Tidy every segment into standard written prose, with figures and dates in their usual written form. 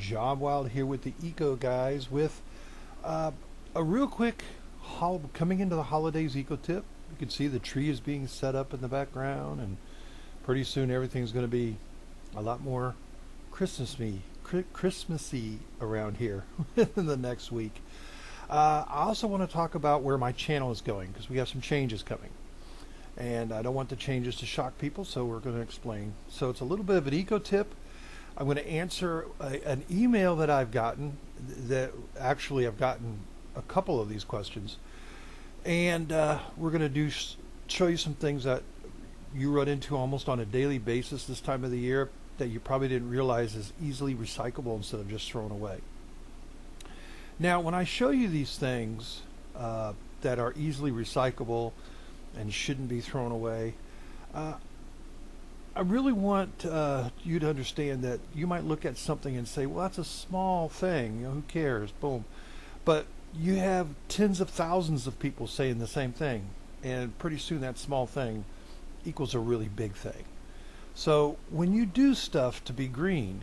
John Wild here with the Eco Guys with a real quick coming into the holidays eco tip. You can see the tree is being set up in the background, and pretty soon everything's going to be a lot more Christmassy around here in the next week. I also want to talk about where my channel is going because we have some changes coming. And I don't want the changes to shock people, so we're going to explain. So it's a little bit of an eco tip. I'm going to answer an email that I've gotten. That actually I've gotten a couple of these questions, and we're going to show you some things that you run into almost on a daily basis this time of the year that you probably didn't realize is easily recyclable instead of just thrown away. Now, when I show you these things that are easily recyclable and shouldn't be thrown away, I really want you to understand that you might look at something and say, well, that's a small thing, who cares, boom. But you have tens of thousands of people saying the same thing, and pretty soon that small thing equals a really big thing. So when you do stuff to be green,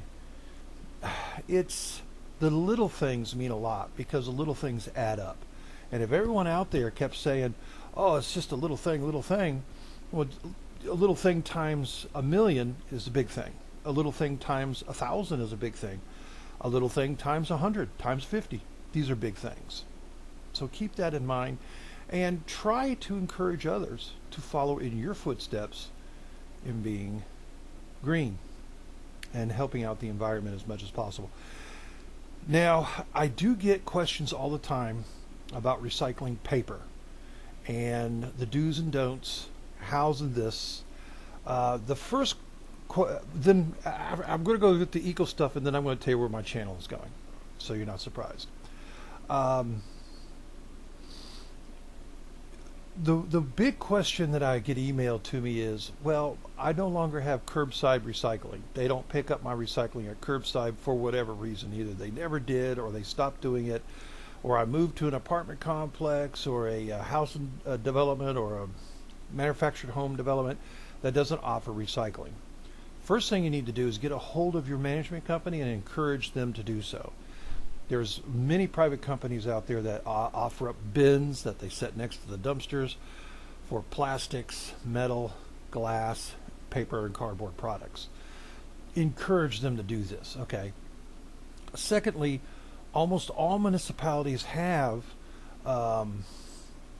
it's the little things mean a lot because the little things add up. And if everyone out there kept saying, oh, it's just a little thing, well, a little thing times a million is a big thing. A little thing times 1,000 is a big thing. A little thing times 100, times 50. These are big things. So keep that in mind and try to encourage others to follow in your footsteps in being green and helping out the environment as much as possible. Now, I do get questions all the time about recycling paper and the do's and don'ts, how's and this. The first, then I'm going to go with the eco stuff, and then I'm going to tell you where my channel is going, so you're not surprised. The big question that I get emailed to me is, well, I no longer have curbside recycling. They don't pick up my recycling at curbside for whatever reason. Either they never did, or they stopped doing it, or I moved to an apartment complex or a house development or a manufactured home development that doesn't offer recycling. First thing you need to do is get a hold of your management company and encourage them to do so. There's many private companies out there that offer up bins that they set next to the dumpsters for plastics, metal, glass, paper, and cardboard products. Encourage them to do this, okay? Secondly, almost all municipalities have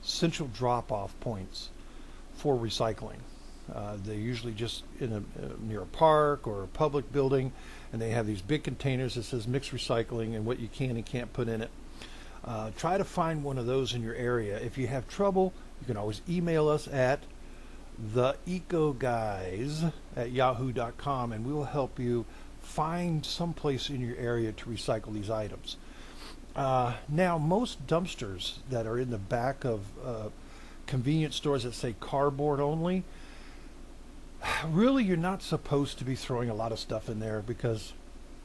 central drop-off points for recycling. They're usually just near a park or a public building, and they have these big containers that says mixed recycling and what you can and can't put in it. Try to find one of those in your area. If you have trouble, you can always email us at theecoguys@yahoo.com, and we will help you find some place in your area to recycle these items. Now, most dumpsters that are in the back of convenience stores that say cardboard only, really you're not supposed to be throwing a lot of stuff in there because,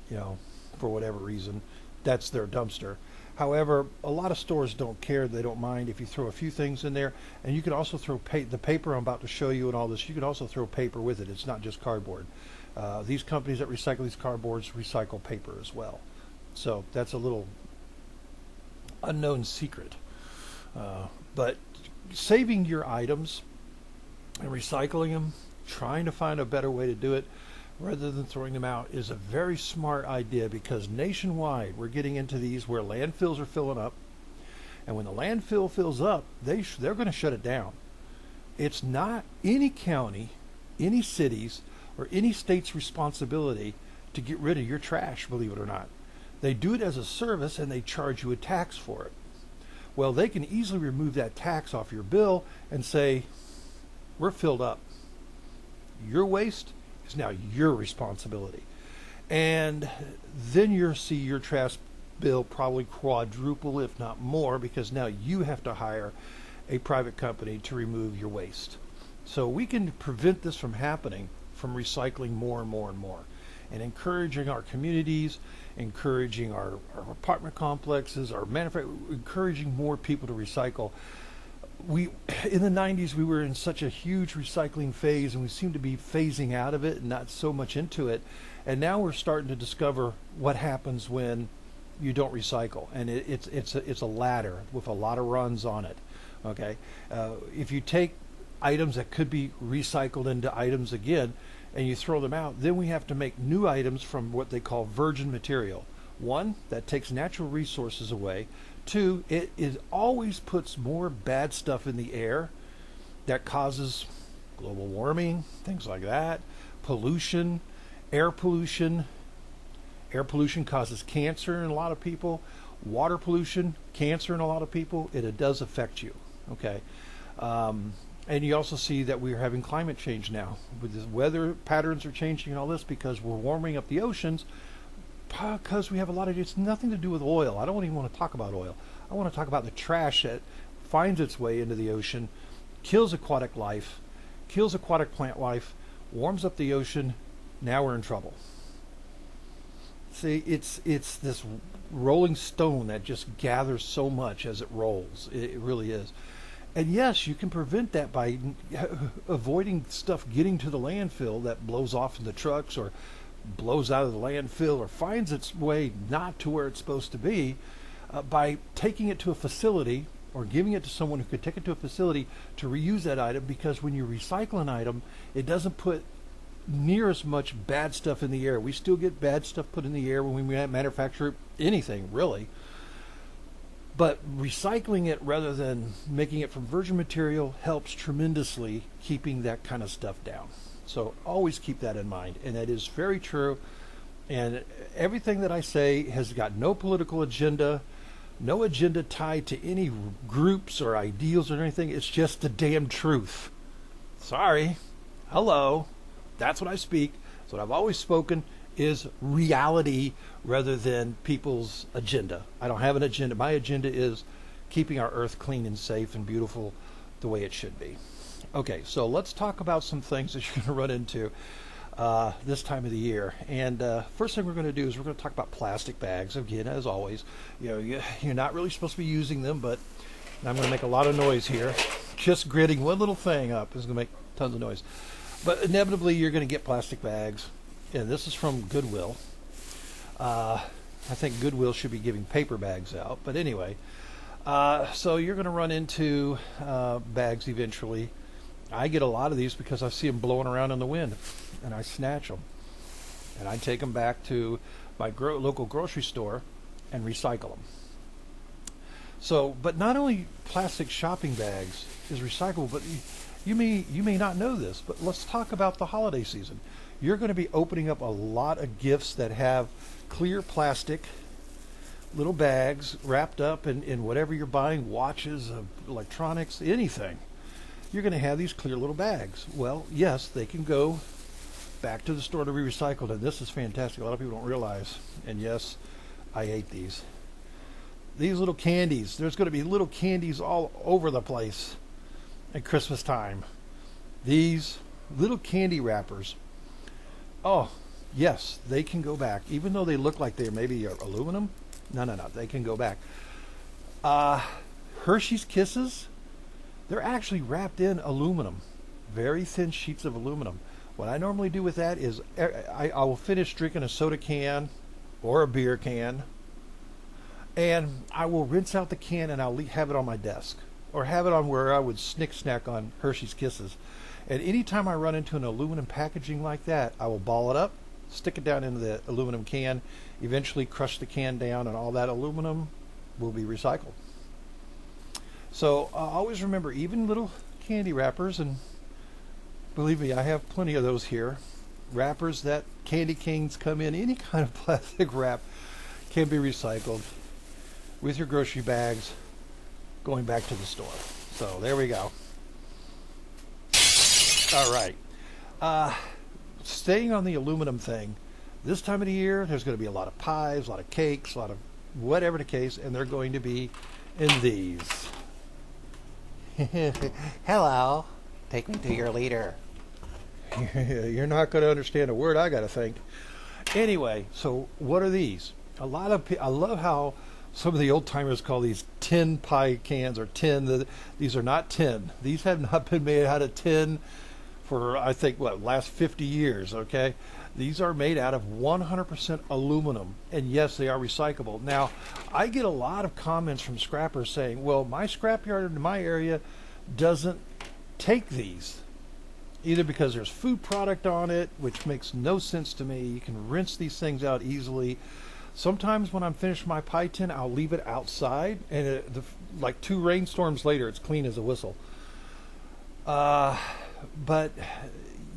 for whatever reason, that's their dumpster. However, a lot of stores don't care. They don't mind if you throw a few things in there. And you can also throw the paper I'm about to show you and all this. You can also throw paper with it. It's not just cardboard. These companies that recycle these cardboards recycle paper as well. So that's a little unknown secret. But saving your items and recycling them, trying to find a better way to do it rather than throwing them out, is a very smart idea, because nationwide we're getting into these where landfills are filling up, and when the landfill fills up, they're going to shut it down. It's not any county, any cities, or any state's responsibility to get rid of your trash, believe it or not. They do it as a service and they charge you a tax for it. Well, they can easily remove that tax off your bill and say, we're filled up. Your waste is now your responsibility. And then you'll see your trash bill probably quadruple, if not more, because now you have to hire a private company to remove your waste. So we can prevent this from happening from recycling more and more and more, and encouraging our communities, encouraging our apartment complexes, encouraging more people to recycle. In the 90s, we were in such a huge recycling phase, and we seem to be phasing out of it and not so much into it. And now we're starting to discover what happens when you don't recycle, and it's a ladder with a lot of runs on it. Okay, if you take items that could be recycled into items again, and you throw them out, then we have to make new items from what they call virgin material. One, that takes natural resources away. Two, it always puts more bad stuff in the air that causes global warming, things like that, pollution, air pollution. Air pollution causes cancer in a lot of people. Water pollution, cancer in a lot of people. It does affect you. Okay. And you also see that we're having climate change now. With the weather patterns are changing and all this because we're warming up the oceans, because we have a lot of, it's nothing to do with oil. I don't even want to talk about oil. I want to talk about the trash that finds its way into the ocean, kills aquatic life, kills aquatic plant life, warms up the ocean. Now we're in trouble. See, it's this rolling stone that just gathers so much as it rolls. It really is. And yes, you can prevent that by avoiding stuff getting to the landfill that blows off in the trucks or blows out of the landfill or finds its way not to where it's supposed to be, by taking it to a facility or giving it to someone who could take it to a facility to reuse that item, because when you recycle an item, it doesn't put near as much bad stuff in the air. We still get bad stuff put in the air when we manufacture anything, really. But recycling it rather than making it from virgin material helps tremendously keeping that kind of stuff down. So always keep that in mind. And that is very true. And everything that I say has got no political agenda, no agenda tied to any groups or ideals or anything. It's just the damn truth. Sorry. Hello. That's what I speak. That's what I've always spoken, is reality rather than people's agenda. I don't have an agenda. My agenda is keeping our earth clean and safe and beautiful the way it should be. Okay, so let's talk about some things that you're going to run into this time of the year. And first thing we're going to do is we're going to talk about plastic bags. Again, as always, you're not really supposed to be using them, but I'm going to make a lot of noise here. Just gritting one little thing up is going to make tons of noise. But inevitably, you're going to get plastic bags. And this is from Goodwill. I think Goodwill should be giving paper bags out. But anyway, so you're going to run into bags eventually. I get a lot of these because I see them blowing around in the wind, and I snatch them. And I take them back to my local grocery store and recycle them. So, but not only plastic shopping bags is recyclable, but you may not know this, but let's talk about the holiday season. You're going to be opening up a lot of gifts that have clear plastic little bags wrapped up in whatever you're buying, watches, electronics, anything. You're going to have these clear little bags. Well, yes, they can go back to the store to be recycled, and this is fantastic. A lot of people don't realize, and yes, I ate these. These little candies, there's going to be little candies all over the place at Christmas time. These little candy wrappers, oh, yes, they can go back. Even though they look like they're maybe aluminum, no, they can go back. Hershey's Kisses, they're actually wrapped in aluminum, very thin sheets of aluminum. What I normally do with that is I will finish drinking a soda can or a beer can, and I will rinse out the can and I'll have it on my desk or have it on where I would snack on Hershey's Kisses. And anytime I run into an aluminum packaging like that, I will ball it up, stick it down into the aluminum can, eventually crush the can down, and all that aluminum will be recycled. So always remember, even little candy wrappers, and believe me, I have plenty of those here, wrappers that candy canes come in, any kind of plastic wrap can be recycled with your grocery bags going back to the store. So there we go. All right. Staying on the aluminum thing, this time of the year, there's going to be a lot of pies, a lot of cakes, a lot of whatever the case, and they're going to be in these. Hello. Take me to your leader. You're not going to understand a word I got to think. Anyway, so what are these? I love how some of the old timers call these tin pie cans or tin. These are not tin. These have not been made out of tin for, I think, last 50 years, okay? These are made out of 100% aluminum, and yes, they are recyclable. Now, I get a lot of comments from scrappers saying, well, my scrapyard in my area doesn't take these, either because there's food product on it, which makes no sense to me. You can rinse these things out easily. Sometimes when I'm finished my pie tin, I'll leave it outside, and like 2 rainstorms later, it's clean as a whistle. But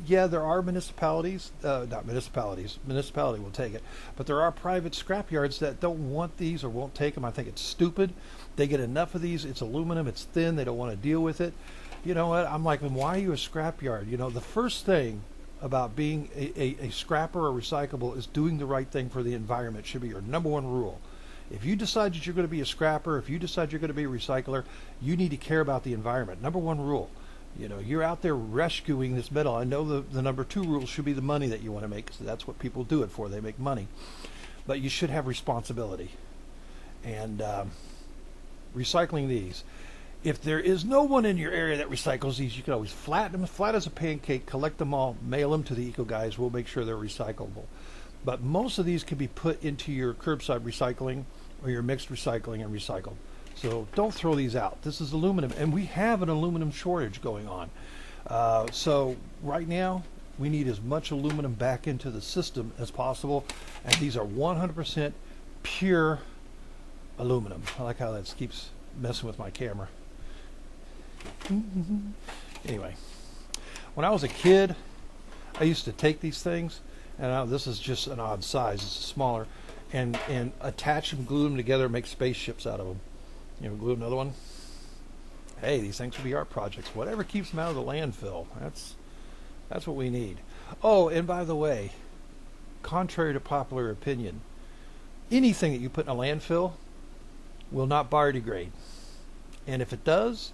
yeah, there are municipalities, not municipalities, municipality will take it, but there are private scrapyards that don't want these or won't take them. I think it's stupid. They get enough of these. It's aluminum. It's thin. They don't want to deal with it. You know what? I'm like, why are you a scrapyard? You know, the first thing about being a scrapper or recyclable is doing the right thing for the environment. Should be your number one rule. If you decide that you're going to be a scrapper, if you decide you're going to be a recycler, you need to care about the environment. Number one rule. You know, you're out there rescuing this metal. I know the number 2 rule should be the money that you want to make, because that's what people do it for. They make money. But you should have responsibility. And recycling these. If there is no one in your area that recycles these, you can always flatten them, flat as a pancake, collect them all, mail them to the eco guys. We'll make sure they're recyclable. But most of these can be put into your curbside recycling or your mixed recycling and recycled. So don't throw these out. This is aluminum, and we have an aluminum shortage going on. So right now, we need as much aluminum back into the system as possible, and these are 100% pure aluminum. I like how that keeps messing with my camera. Anyway, when I was a kid, I used to take these things, and this is just an odd size, it's smaller, and attach them, glue them together, make spaceships out of them. You know, glue another one. Hey, these things will be art projects. Whatever keeps them out of the landfill. That's what we need. Oh, and by the way, contrary to popular opinion, anything that you put in a landfill will not biodegrade. And if it does,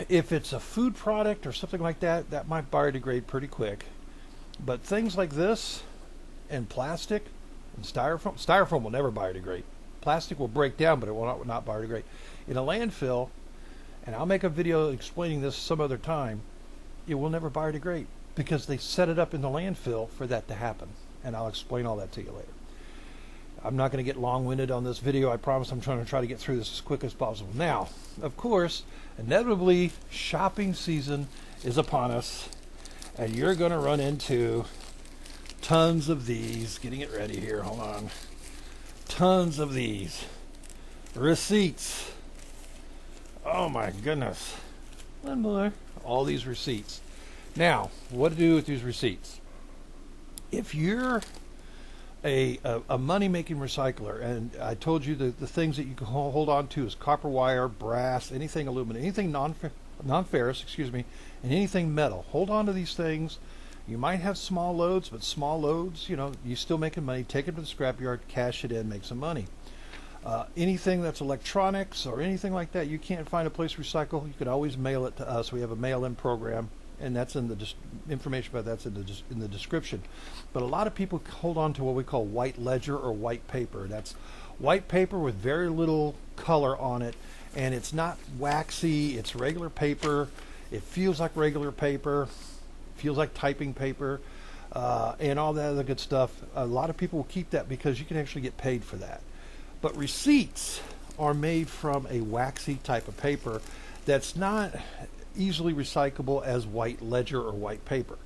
if it's a food product or something like that, that might biodegrade pretty quick. But things like this and plastic and styrofoam will never biodegrade. Plastic will break down, but it will not biodegrade. In a landfill, and I'll make a video explaining this some other time, it will never biodegrade because they set it up in the landfill for that to happen. And I'll explain all that to you later. I'm not going to get long-winded on this video. I promise I'm trying to get through this as quick as possible. Now, of course, inevitably, shopping season is upon us, and you're going to run into tons of these. Getting it ready here. Hold on. Tons of these receipts. Oh my goodness. One more. All these receipts. Now, what to do with these receipts? If you're a money-making recycler, and I told you the things that you can hold on to is copper wire, brass, anything aluminum, anything non-ferrous, and anything metal. Hold on to these things. You might have small loads, but small loads, you know, you're still making money. Take it to the scrapyard, cash it in, make some money. Anything that's electronics or anything like that, you can't find a place to recycle, you can always mail it to us. We have a mail-in program, and that's in the information about that's in the description. But a lot of people hold on to what we call white ledger or white paper. That's white paper with very little color on it, and it's not waxy. It's regular paper. It feels like regular paper. Feels like typing paper, and all that other good stuff. A lot of people will keep that because you can actually get paid for that. But receipts are made from a waxy type of paper that's not easily recyclable as white ledger or white paper.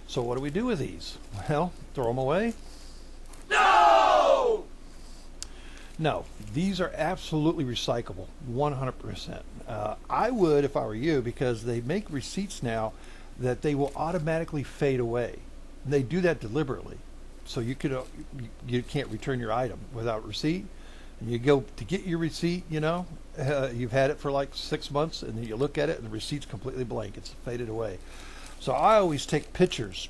So what do we do with these? Well, throw them away? No! No, these are absolutely recyclable, 100%. I would if I were you, because they make receipts now that they will automatically fade away. And they do that deliberately. So you can't return your item without receipt. And you go to get your receipt, you know, you've had it for like 6 months, and then you look at it and the receipt's completely blank. It's faded away. So I always take pictures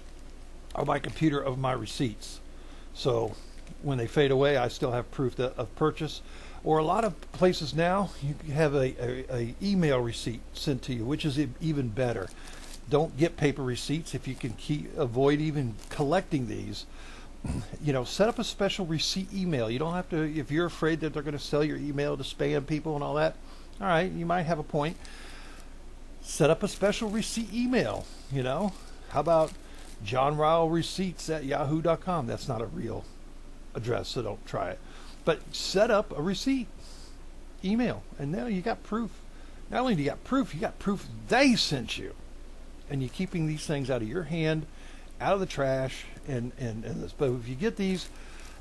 on my computer of my receipts. So when they fade away, I still have proof of purchase. Or a lot of places now, you have a email receipt sent to you, which is even better. Don't get paper receipts if you can avoid even collecting these. You know, set up a special receipt email. You don't have to, if you're afraid that they're going to sell your email to spam people and all that, all right, you might have a point. Set up a special receipt email, you know. How about johnrylreceipts@yahoo.com. That's not a real address, so don't try it. But set up a receipt, email, and now you got proof. Not only do you got proof they sent you. And you're keeping these things out of your hand, out of the trash, and this. But if you get these,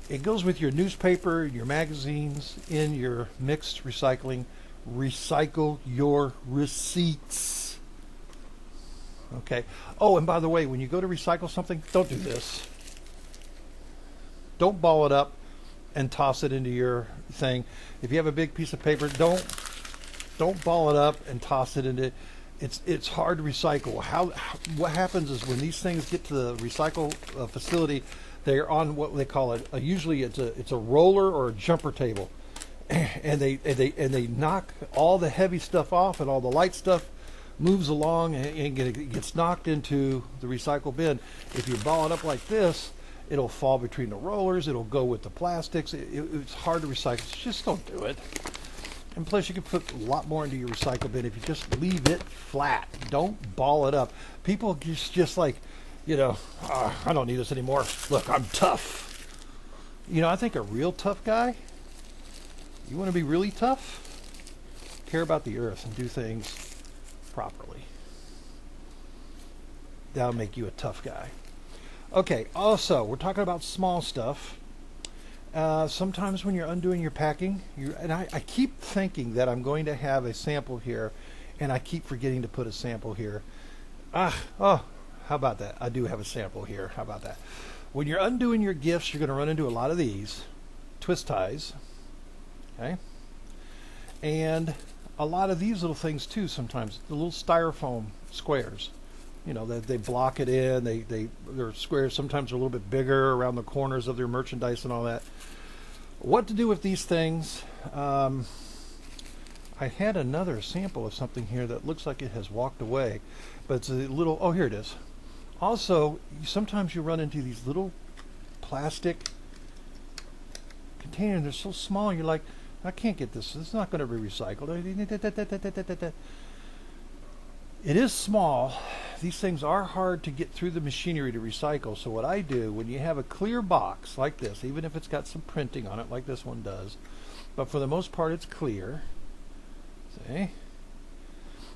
it goes with your newspaper, your magazines, in your mixed recycling. Recycle your receipts. Okay. Oh, and by the way, when you go to recycle something, don't do this. Don't ball it up and toss it into your thing. If you have a big piece of paper, don't ball it up and toss it into. It's hard to recycle. What happens is when these things get to the recycle facility, they're on what they call it. Usually it's a roller or a jumper table, and they knock all the heavy stuff off, and all the light stuff moves along and gets knocked into the recycle bin. If you ball it up like this, it'll fall between the rollers. It'll go with the plastics. It's hard to recycle. So just don't do it. And plus, you can put a lot more into your recycle bin if you just leave it flat. Don't ball it up. People just like, I don't need this anymore. Look, I'm tough. I think a real tough guy, you want to be really tough? Care about the earth and do things properly. That'll make you a tough guy. Okay, also, we're talking about small stuff. Sometimes when you're undoing your packing, I keep thinking that I'm going to have a sample here, and I keep forgetting to put a sample here. How about that? I do have a sample here. How about that? When you're undoing your gifts, you're going to run into a lot of these twist ties, okay? And a lot of these little things too. Sometimes the little styrofoam squares. They block it in. They're squares. Sometimes they're a little bit bigger around the corners of their merchandise and all that. What to do with these things? I had another sample of something here that looks like it has walked away, but it's a little. Oh, here it is. Also, sometimes you run into these little plastic containers. They're so small. You're like, I can't get this. It's not going to be recycled. It is small. These things are hard to get through the machinery to recycle. So what I do, when you have a clear box like this, even if it's got some printing on it like this one does, but for the most part it's clear, see,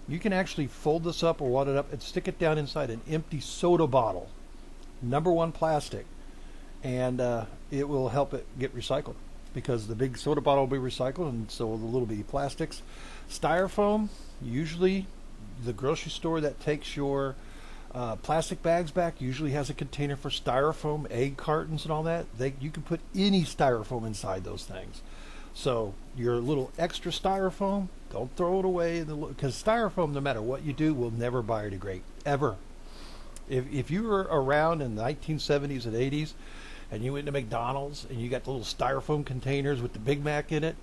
you can actually fold this up or wad it up and stick it down inside an empty soda bottle, #1 plastic, and it will help it get recycled, because the big soda bottle will be recycled, and so will the little bitty plastics. Styrofoam, usually the grocery store that takes your plastic bags back usually has a container for styrofoam, egg cartons and all that. You can put any styrofoam inside those things. So your little extra styrofoam, don't throw it away, because styrofoam, no matter what you do, will never biodegrade, ever. If you were around in the 1970s and 80s and you went to McDonald's and you got the little styrofoam containers with the Big Mac in it,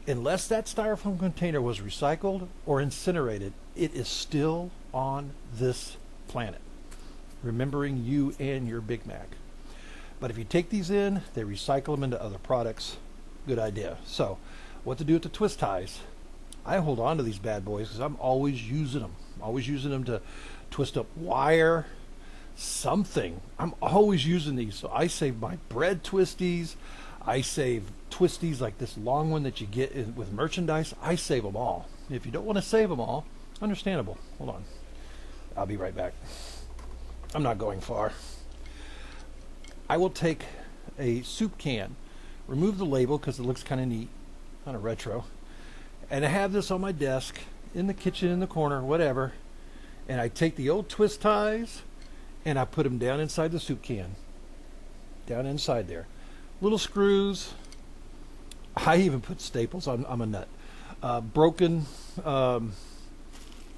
unless that styrofoam container was recycled or incinerated, it is still on this planet, remembering you and your Big Mac. But if you take these in, they recycle them into other products. Good idea. So, what to do with the twist ties? I hold on to these bad boys because I'm always using them. Always using them to twist up wire, something. I'm always using these. So I save my bread twisties. I save twisties like this long one that you get with merchandise. I save them all. If you don't want to save them all, understandable. Hold on. I'll be right back. I'm not going far. I will take a soup can, remove the label because it looks kind of neat, kind of retro, and I have this on my desk, in the kitchen, in the corner, whatever, and I take the old twist ties and I put them down inside the soup can. Down inside there. Little screws. I even put staples. I'm a nut. Broken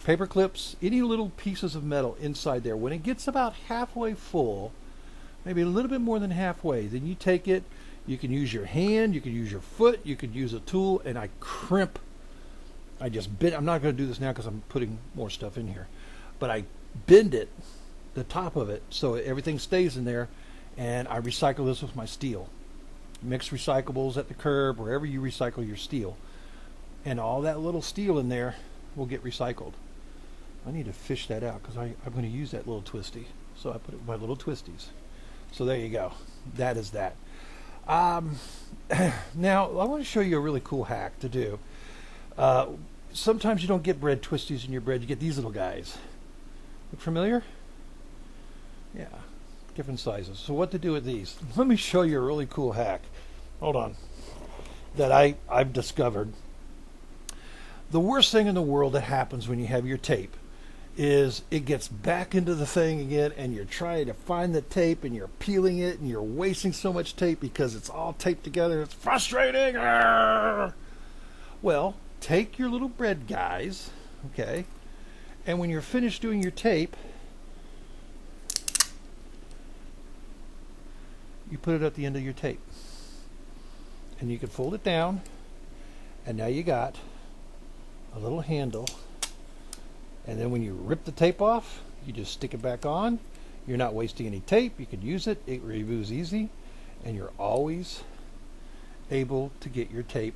paper clips, any little pieces of metal inside there. When it gets about halfway full, maybe a little bit more than halfway, then you take it. You can use your hand, you can use your foot, you could use a tool, and I crimp. I just bend. I'm not going to do this now because I'm putting more stuff in here, but I bend it, the top of it, so everything stays in there, and I recycle this with my steel. Mix recyclables at the curb, wherever you recycle your steel, and all that little steel in there will get recycled. I need to fish that out because I'm going to use that little twisty. So I put it with my little twisties. So there you go. That is that. Um, Now I want to show you a really cool hack to do. Uh, Sometimes you don't get bread twisties in your bread. You get these little guys. Look familiar? Yeah, different sizes. So what to do with these? Let me show you a really cool hack. Hold on. That I've discovered. The worst thing in the world that happens when you have your tape is it gets back into the thing again, and you're trying to find the tape and you're peeling it and you're wasting so much tape because it's all taped together. It's frustrating. Arrgh! Well, take your little bread guys, okay, and when you're finished doing your tape, you put it at the end of your tape. And you can fold it down, and now you got a little handle. And then when you rip the tape off, you just stick it back on. You're not wasting any tape. You can use it. It removes easy. And you're always able to get your tape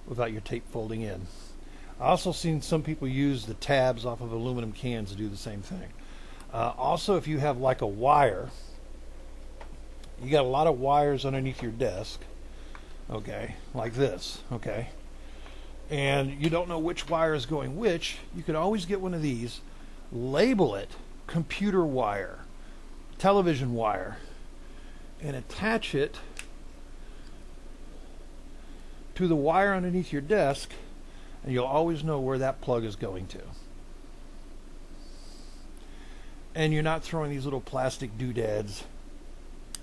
without your tape folding in. I also seen some people use the tabs off of aluminum cans to do the same thing. Also, if you have like a wire, you got a lot of wires underneath your desk, okay, like this, okay, and you don't know which wire is going which, you can always get one of these, label it computer wire, television wire, and attach it to the wire underneath your desk, and you'll always know where that plug is going to. And you're not throwing these little plastic doodads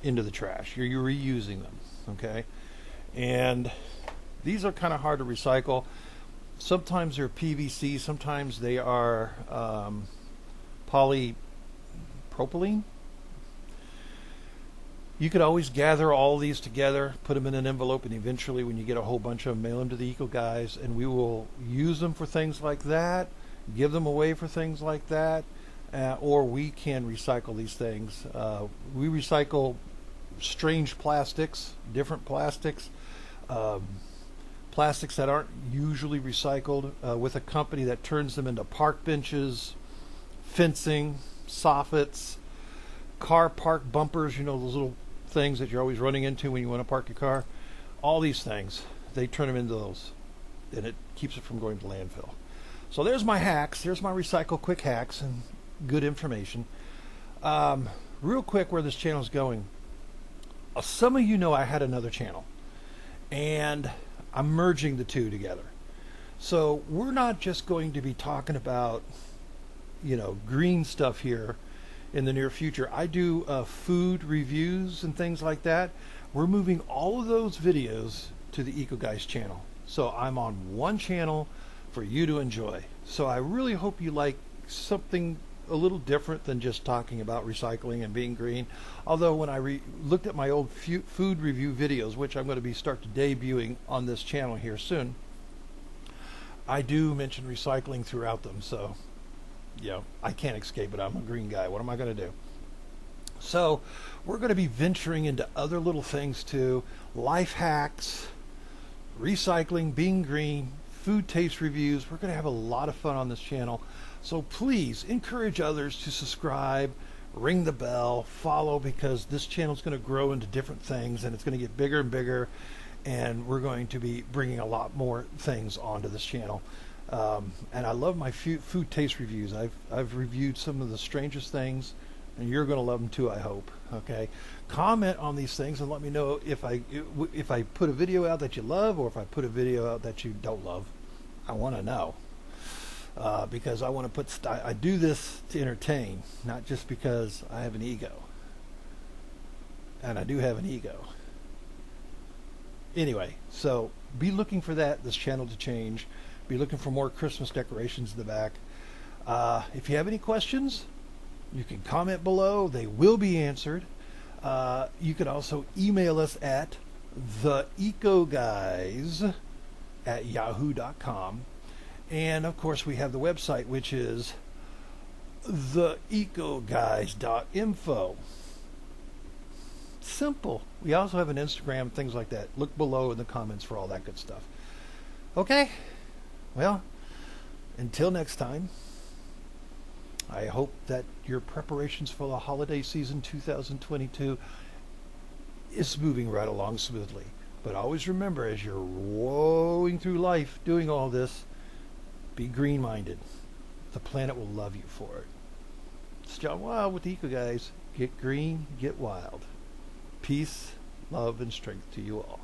into the trash. You're reusing them, okay? And these are kind of hard to recycle. Sometimes they're PVC, sometimes they are polypropylene. You could always gather all these together, put them in an envelope, and eventually when you get a whole bunch of them, mail them to the Eco Guys, and we will use them for things like that, give them away for things like that, or we can recycle these things. We recycle strange plastics, different plastics, plastics that aren't usually recycled, with a company that turns them into park benches, fencing, soffits, car park bumpers, you know, those little things that you're always running into when you want to park your car. All these things, they turn them into those, and it keeps it from going to landfill. So there's my hacks. There's my recycle quick hacks and good information. Real quick, where this channel is going. Some of you know I had another channel, and I'm merging the two together. So we're not just going to be talking about, you know, green stuff here in the near future. I do food reviews and things like that. We're moving all of those videos to the Eco Guys channel. So I'm on one channel for you to enjoy. So I really hope you like something a little different than just talking about recycling and being green. Although when I looked at my old food review videos, which I'm going to be debuting on this channel here soon, I do mention recycling throughout them. So, you know, I can't escape it. I'm a green guy. What am I going to do? So we're going to be venturing into other little things too. Life hacks, recycling, being green, food taste reviews. We're going to have a lot of fun on this channel. So please encourage others to subscribe, ring the bell, follow, because this channel is going to grow into different things, and it's going to get bigger and bigger, and we're going to be bringing a lot more things onto this channel. And I love my food taste reviews. I've reviewed some of the strangest things, and you're going to love them too, I hope. Okay, comment on these things and let me know if I put a video out that you love, or if I put a video out that you don't love. I want to know, because I want to I do this to entertain, not just because I have an ego. And I do have an ego. Anyway, so be looking for this channel to change. Be looking for more Christmas decorations in the back. If you have any questions, you can comment below. They will be answered. You can also email us at theecoguys@yahoo.com. And of course, we have the website, which is theecoguys.info. Simple. We also have an Instagram, things like that. Look below in the comments for all that good stuff. Okay? Well, until next time, I hope that your preparations for the holiday season 2022 is moving right along smoothly. But always remember, as you're woeing through life doing all this, be green minded. The planet will love you for it. It's John Wild with the Eco Guys. Get green, get wild. Peace, love, and strength to you all.